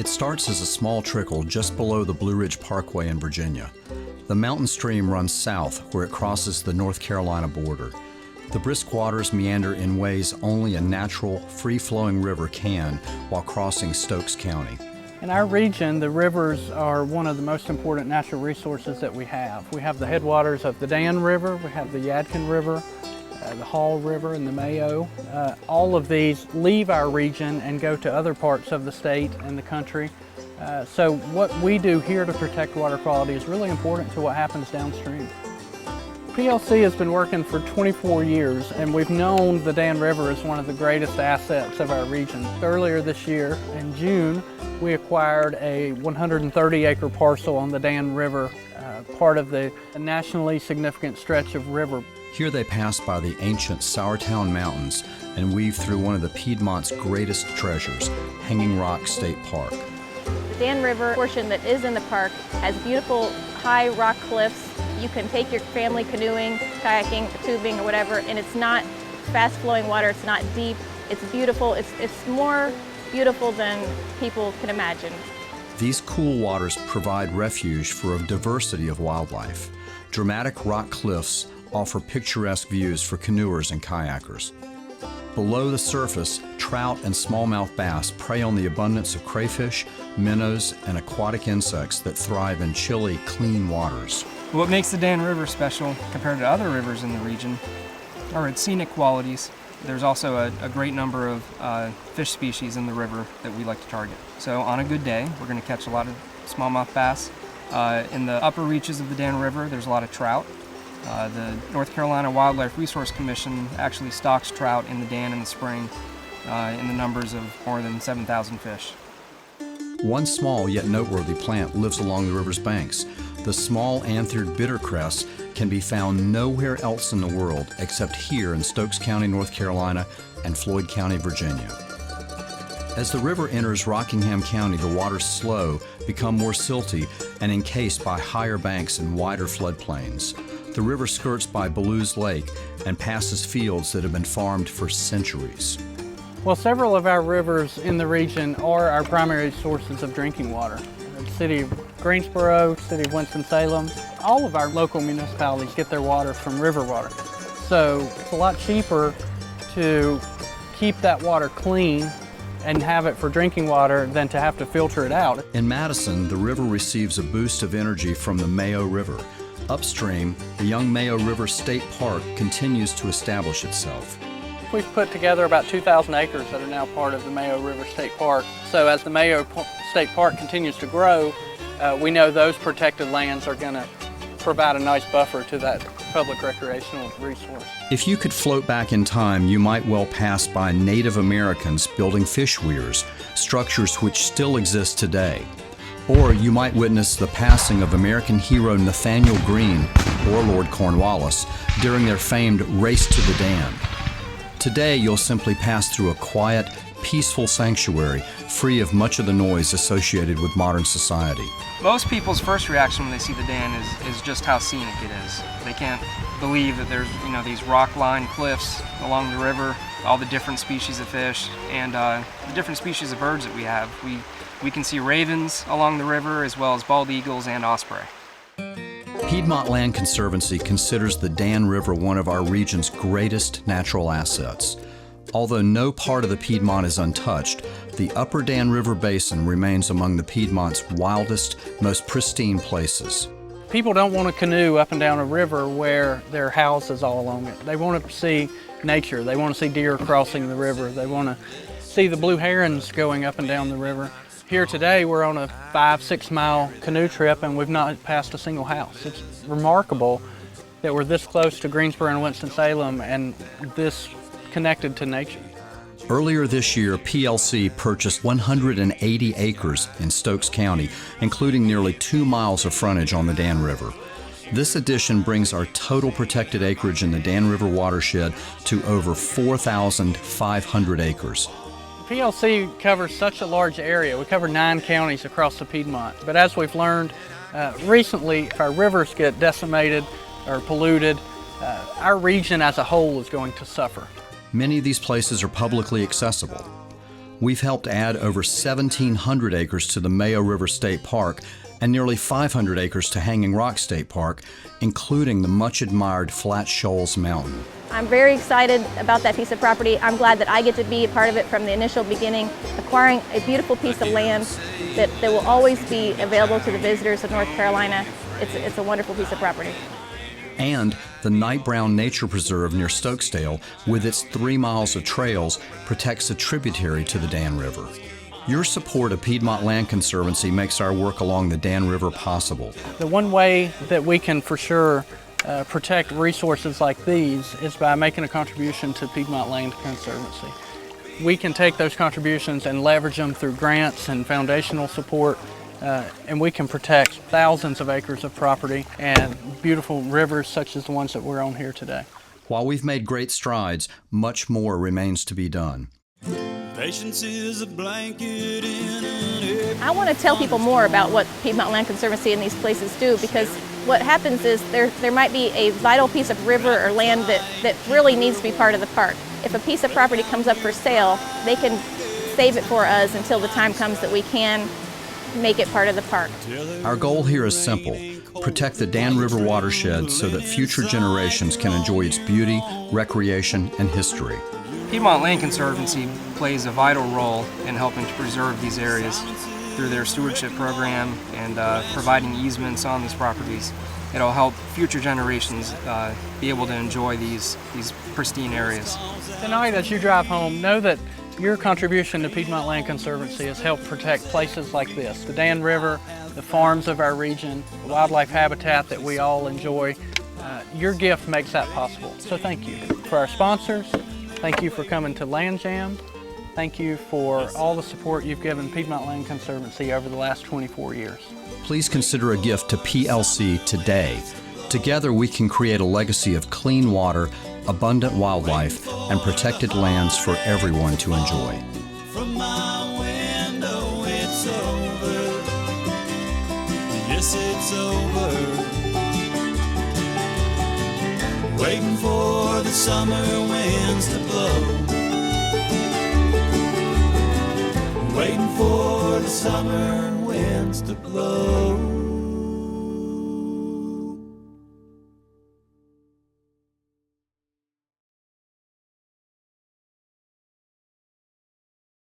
It starts as a small trickle just below the Blue Ridge Parkway in Virginia. The mountain stream runs south where it crosses the North Carolina border. The brisk waters meander in ways only a natural, free-flowing river can while crossing Stokes County. In our region, the rivers are one of the most important natural resources that we have. We have the headwaters of the Dan River, we have the Yadkin River, the Hall River, and the Mayo. All of these leave our region and go to other parts of the state and the country. So what we do here to protect water quality is really important to what happens downstream. PLC has been working for 24 years, and we've known the Dan River is one of the greatest assets of our region. Earlier this year, in June, we acquired a 130-acre parcel on the Dan River, part of the nationally significant stretch of river. Here they pass by the ancient Sourtown Mountains and weave through one of the Piedmont's greatest treasures, Hanging Rock State Park. The Dan River portion that is in the park has beautiful high rock cliffs. You can take your family canoeing, kayaking, tubing, or whatever, and it's not fast-flowing water, it's not deep, it's beautiful, it's more beautiful than people can imagine. These cool waters provide refuge for a diversity of wildlife. Dramatic rock cliffs offer picturesque views for canoers and kayakers. Below the surface, trout and smallmouth bass prey on the abundance of crayfish, minnows, and aquatic insects that thrive in chilly, clean waters. What makes the Dan River special compared to other rivers in the region are its scenic qualities. There's also a great number of fish species in the river that we like to target. So on a good day, we're going to catch a lot of smallmouth bass. In the upper reaches of the Dan River, there's a lot of trout. The North Carolina Wildlife Resource Commission actually stocks trout in the Dan in the spring in the numbers of more than 7,000 fish. One small yet noteworthy plant lives along the river's banks. The small anthered bittercress can be found nowhere else in the world except here in Stokes County, North Carolina, and Floyd County, Virginia. As the river enters Rockingham County, the waters slow, become more silty, and encased by higher banks and wider floodplains. The river skirts by Ballew's Lake and passes fields that have been farmed for centuries. Well, several of our rivers in the region are our primary sources of drinking water. The city of Greensboro, city of Winston-Salem, all of our local municipalities get their water from river water. So it's a lot cheaper to keep that water clean and have it for drinking water than to have to filter it out. In Madison, the river receives a boost of energy from the Mayo River. Upstream, the young Mayo River State Park continues to establish itself. We've put together about 2,000 acres that are now part of the Mayo River State Park. So as the Mayo State Park continues to grow, we know those protected lands are going to provide a nice buffer to that public recreational resource. If you could float back in time, you might well pass by Native Americans building fish weirs, structures which still exist today. Or you might witness the passing of American hero Nathaniel Greene or Lord Cornwallis during their famed Race to the Dan. Today, you'll simply pass through a quiet, peaceful sanctuary, free of much of the noise associated with modern society. Most people's first reaction when they see the Dan is just how scenic it is. They can't believe that there's these rock-lined cliffs along the river, all the different species of fish, and the different species of birds that we have. We can see ravens along the river as well as bald eagles and osprey. Piedmont Land Conservancy considers the Dan River one of our region's greatest natural assets. Although no part of the Piedmont is untouched, the upper Dan River Basin remains among the Piedmont's wildest, most pristine places. People don't want to canoe up and down a river where there are houses all along it. They want to see nature. They want to see deer crossing the river. They want to see the blue herons going up and down the river. Here today, we're on a 5-6 mile canoe trip and we've not passed a single house. It's remarkable that we're this close to Greensboro and Winston-Salem and this connected to nature. Earlier this year, PLC purchased 180 acres in Stokes County, including nearly 2 miles of frontage on the Dan River. This addition brings our total protected acreage in the Dan River watershed to over 4,500 acres. PLC covers such a large area. We cover 9 counties across the Piedmont. But as we've learned recently, if our rivers get decimated or polluted, our region as a whole is going to suffer. Many of these places are publicly accessible. We've helped add over 1,700 acres to the Mayo River State Park and nearly 500 acres to Hanging Rock State Park, including the much-admired Flat Shoals Mountain. I'm very excited about that piece of property. I'm glad that I get to be a part of it from the initial beginning, acquiring a beautiful piece of land that will always be available to the visitors of North Carolina. It's a wonderful piece of property. And the Night Brown Nature Preserve near Stokesdale, with its 3 miles of trails, protects a tributary to the Dan River. Your support of Piedmont Land Conservancy makes our work along the Dan River possible. The one way that we can for sure protect resources like these is by making a contribution to Piedmont Land Conservancy. We can take those contributions and leverage them through grants and foundational support, and we can protect thousands of acres of property and beautiful rivers such as the ones that we're on here today. While we've made great strides, much more remains to be done. Patience is a blanket in an I want to tell people more about what Piedmont Land Conservancy and these places do, because what happens is there might be a vital piece of river or land that really needs to be part of the park. If a piece of property comes up for sale, they can save it for us until the time comes that we can make it part of the park. Our goal here is simple: protect the Dan River watershed so that future generations can enjoy its beauty, recreation, and history. Piedmont Land Conservancy plays a vital role in helping to preserve these areas through their stewardship program and providing easements on these properties. It'll help future generations be able to enjoy these pristine areas. Tonight, as you drive home, know that your contribution to Piedmont Land Conservancy has helped protect places like this, the Dan River, the farms of our region, the wildlife habitat that we all enjoy. Your gift makes that possible, so thank you. For our sponsors, thank you for coming to Land Jam. Thank you for all the support you've given Piedmont Land Conservancy over the last 24 years. Please consider a gift to PLC today. Together we can create a legacy of clean water, abundant wildlife, and protected lands for everyone to enjoy. From my window, it's over. Yes, it's over. Waiting for the summer winds to blow. Waiting for the summer winds to blow.